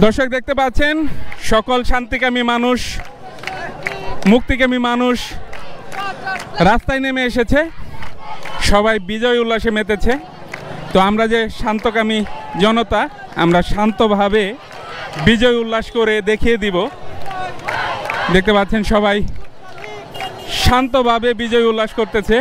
দর্শক দেখতে পাচ্ছেন সকল শান্তিকামী মানুষ, মুক্তিকামী মানুষ রাস্তায় নেমে এসেছে, সবাই বিজয় উল্লাসে মেতেছে। তো আমরা যে শান্তকামী জনতা, আমরা শান্তভাবে বিজয় উল্লাস করে দেখিয়ে দিব। দেখতে পাচ্ছেন সবাই শান্তভাবে বিজয় উল্লাস করতেছে।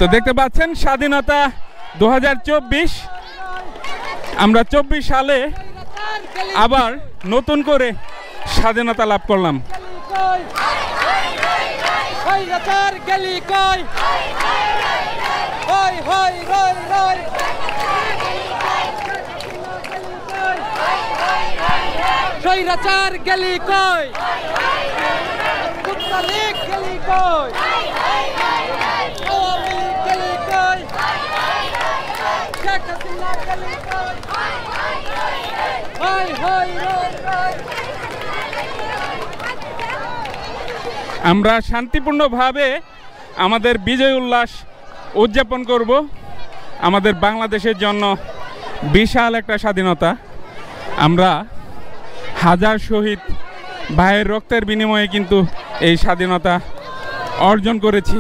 তো দেখতে পাচ্ছেন স্বাধীনতা 2024, আমরা 24 সালে আবার নতুন করে স্বাধীনতা লাভ করলাম। স্বৈরাচার গেলি কই, কুত্তালিক গেলি কই, আওয়ামী লীগ গেলি কই, শেখ হাসিনা গেলি কই, হাই হাই হাই হাই। আমরা শান্তিপূর্ণভাবে আমাদের বিজয় উল্লাস উদযাপন করব। আমাদের বাংলাদেশের জন্য বিশাল একটা স্বাধীনতা। আমরা হাজার শহীদ ভাইয়ের রক্তের বিনিময়ে কিন্তু এই স্বাধীনতা অর্জন করেছি।